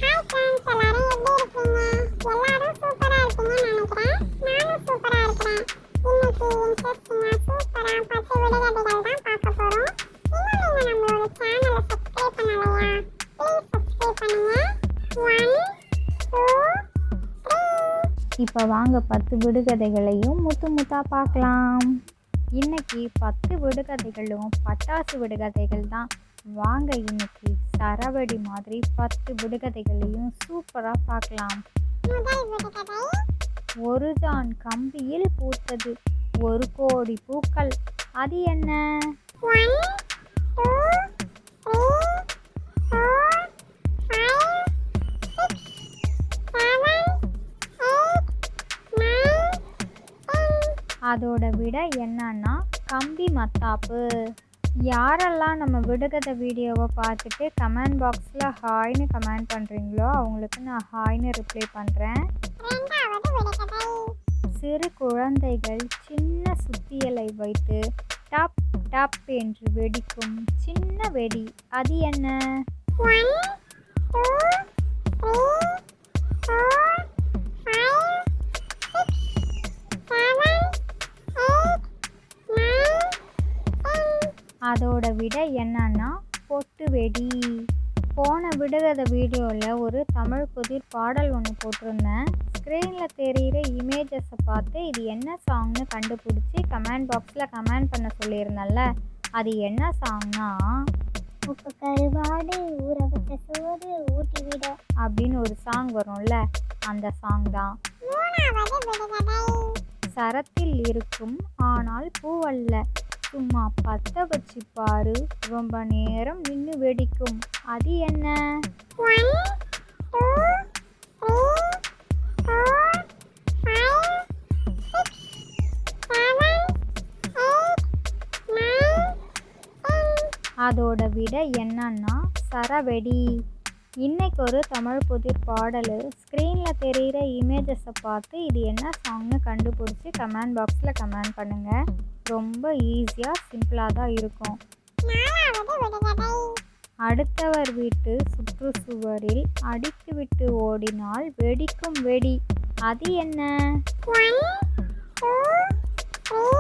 Hi friends, எல்லாரும் எப்படி இருக்கீங்க? எல்லாரும் சூப்பரா இருப்பீங்கன்னு நினைக்கிறேன். நானும் சூப்பரா இருக்கிறேன். இன்னைக்கு இன்ட்ரெஸ்டிங்கா சூப்பரா 10 விடுகதைகள் தான் பார்க்க போறோம். இன்னும் நீங்க நம்மளோட சேனலை சப்ஸ்கிரைப் பண்ணலையா? ப்ளீஸ் சப்ஸ்கிரைப் பண்ணுங்க. 1 2 3. இப்போ வாங்க 10 விடுகதைகளையும் முத்து முத்தா பார்க்கலாம். இன்னைக்கு 10 விடுகதைகளும் பட்டாசு விடுகதைகள் தான். வாங்க இன்னைக்கு சரவடி மாதிரி 10 விடுகதைகளையும் சூப்பராக பார்க்கலாம். முதல் விடுகதை. ஒரு ஜான் கம்பியில் பூத்தது 1 கோடி பூக்கள், அது என்ன? 1 2 3 4 5 6 7 8 9 10. அதோட விட என்னன்னா கம்பி மத்தாப்பு. யாரெல்லாம் நம்ம விடுகதை வீடியோவை பார்த்துட்டு கமெண்ட் பாக்ஸில் ஹாய்னு கமெண்ட் பண்ணுறீங்களோ அவங்களுக்கு நான் ஹாய்னு ரிப்ளை பண்ணுறேன். இரண்டாவது விடுகதை. சிறு குழந்தைகள் சின்ன சுத்தியலை வைத்து டப் டப் என்று வெடிக்கும் சின்ன வெடி, அது என்ன? 1 2 3 4 5 6 7 8 9 10. அதோட விட என்னன்னா பொட்டு வெடி. போன விடுகதை வீடியோவில் ஒரு தமிழ் புதிர் பாடல் ஒன்று போட்டிருந்தேன். ஸ்க்ரீனில் தெரிகிற இமேஜஸை பார்த்து இது என்ன சாங்னு கண்டுபிடிச்சி கமெண்ட் பாக்ஸில் கமெண்ட் பண்ண சொல்லியிருந்தேன்ல, அது என்ன சாங்னா உப்பு கருவாடு ஊற வச்ச சோறு ஊட்டி விட அப்படின்னு ஒரு சாங் வரும்ல, அந்த சாங் தான். மூணாவது விடுகதை. சரத்தில் இருக்கும் ஆனால் பூவல்ல, சும்மா பற்ற வச்சு பாரு ரொம்ப நேரம் நின்று வெடிக்கும், அது என்ன? 1 2 3 4 5 6 7 8 9 10. அதோட விட என்னன்னா சரவெடி. இன்னைக்கு ஒரு தமிழ் புதிர் பாடல் ஸ்க்ரீனில் தெரிகிற இமேஜஸை பார்த்து இது என்ன சாங்னு கண்டுபிடிச்சி கமெண்ட் பாக்ஸில் கமெண்ட் பண்ணுங்கள். ரொம்ப ஈஸியாக சிம்பிளாக தான் இருக்கும். நாலாவது விடுகதை. அடுத்தவர் வீட்டு சுற்றுச்சுவரில் அடித்து விட்டு ஓடினால் வெடிக்கும் வெடி, அது என்ன? 1 2 3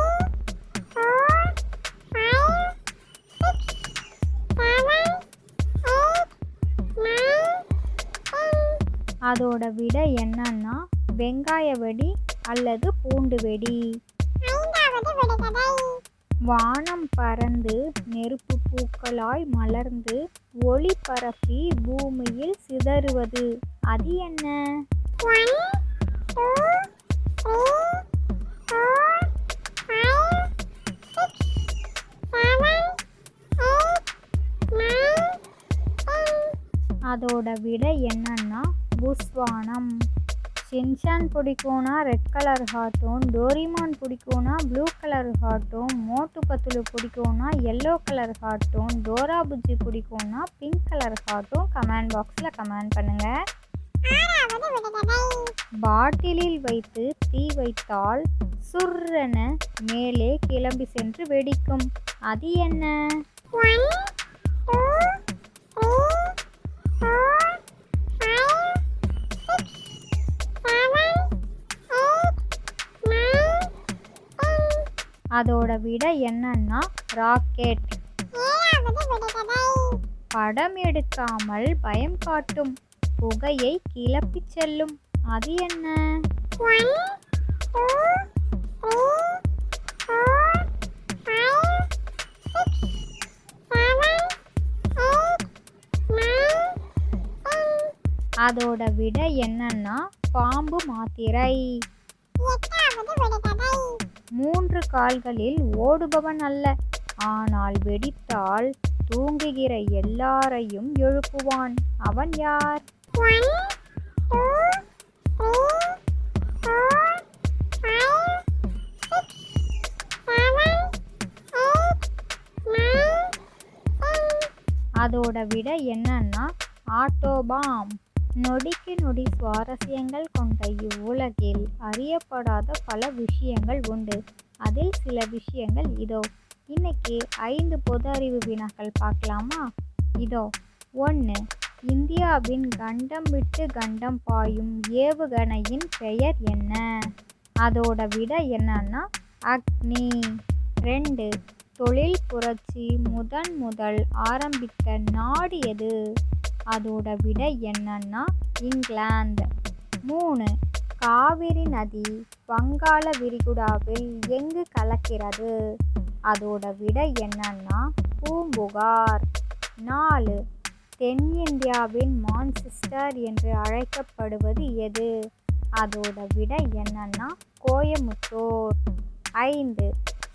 4 5 6 7 8 9 10. அதோட விட என்னன்னா வெங்காய வெடி அல்லது பூண்டு வெடி. ஐந்தாவது விடுகதை. வானம் பறந்து நெருப்பு பூக்களாய் மலர்ந்து ஒளி பரப்பி பூமியில் சிதறுவது, அது என்ன? 1 2 3 4 5 6 7 8 9 10. அதோட விட என்னன்னா புஸ்வானம். ஷின்சான் பிடிக்கும்னா ரெட் கலர் ஹார்ட்டும், டோரிமான் பிடிக்கும்னா ப்ளூ கலர் ஹார்ட்டும், மோட்டு பத்துலு பிடிக்கும்னா எல்லோ கலர் ஹார்ட்டும், டோரா புஜ்ஜி பிடிக்கும்னா பிங்க் கலர் ஹார்ட்டும் கமெண்ட் பாக்ஸில் கமெண்ட் பண்ணுங்கள். ஆறாவது விடுகதை. பாட்டிலில் வைத்து தீ வைத்தால் சுர்ரென மேலே கிளம்பி சென்று வெடிக்கும், அது என்ன? 1 2 3 4 5 6 7 8 9 10. அதோட விட என்னன்னா ராக்கெட். ஏழாவது விடுகதை. படம் எடுக்காமல் பயம் காட்டும் புகையை கிளப்பிச் செல்லும், அது என்ன? 1 2 3 4 5 6 7 8 9 10. அதோட விட என்னன்னா பாம்பு மாத்திரை. எட்டாவது விடுகதை. 3 கால்களில் ஓடுபவன் அல்ல, ஆனால் வெடித்தால் தூங்குகிற எல்லாரையும் எழுப்புவான், அவன் யார்? 1 2 3 4 5 6 7 8 9 10. அதோட விட என்னன்னா ஆட்டோபாம். நொடிக்கு நொடி சுவாரஸ்யங்கள் கொண்ட இவ்வுலகில் அறியப்படாத பல விஷயங்கள் உண்டு. அதில் சில விஷயங்கள் இதோ. இன்னைக்கு 5 பொது அறிவு வினாக்கள் பார்க்கலாமா? இதோ. 1. இந்தியாவின் கண்டம் விட்டு கண்டம் பாயும் ஏவுகணையின் பெயர் என்ன? அதோட விடை என்னன்னா அக்னி. 2. தொழில் புரட்சி முதல் ஆரம்பித்த நாடு எது? அதோட விடை என்னன்னா இங்கிலாந்து. 3. காவிரி நதி வங்காள விரிகுடாவில் எங்கு கலக்கிறது? அதோட விடை என்னன்னா பூம்புகார். 4. தென்னிந்தியாவின் மான்செஸ்டர் என்று அழைக்கப்படுவது எது? அதோட விடை என்னன்னா கோயமுத்தூர். 5.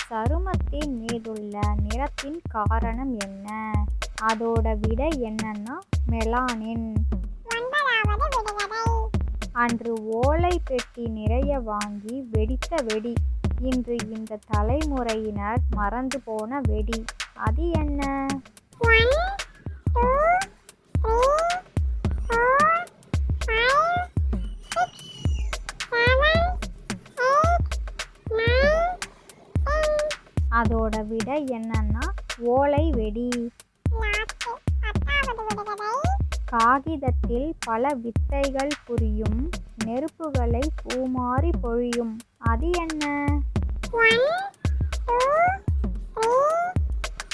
சருமத்தின் மீதுள்ள நிறத்தின் காரணம் என்ன? அதோட விடை என்னன்னா மெலானின். 9வது விடுகதை. அன்று ஓலை பெட்டி நிறைய வாங்கி வெடித்த வெடி, இன்று இந்த தலைமுறையினர் மறந்து போன வெடி, அது என்ன? 1 2 3 4 5 6 7 8 9 10. அதோட விடை என்னன்னா ஓலை வெடி. லாஸ்ட் 10வது விடுகதை. காகிதத்தில் பல வித்தைகள் புரியும், நெருப்புகளை பூமாரி பொழியும், அது என்ன? 1 2 3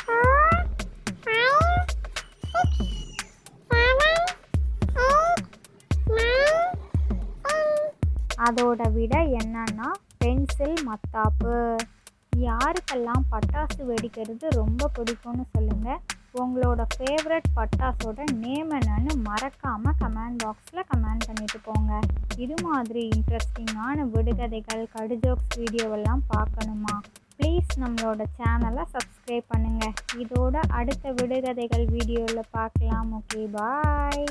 4 5 6 7 8 9 10. அதோட விடை என்னன்னா பென்சில் மத்தாப்பு. யாருக்கெல்லாம் பட்டாசு வெடிக்கிறது ரொம்ப பிடிக்கும்னு சொல்லுங்கள். உங்களோட ஃபேவரட் பட்டாசோட நேம் என்னன்னு மறக்காமல் கமெண்ட் பாக்ஸில் கமெண்ட் பண்ணிட்டு போங்க. இது மாதிரி இன்ட்ரெஸ்டிங்கான விடுகதைகள் கடுஜோக்ஸ் வீடியோவெல்லாம் பார்க்கணுமா? ப்ளீஸ் நம்மளோட சேனலை சப்ஸ்கிரைப் பண்ணுங்கள். இதோட அடுத்த விடுகதைகள் வீடியோவில் பார்க்கலாம். ஓகே, பாய்.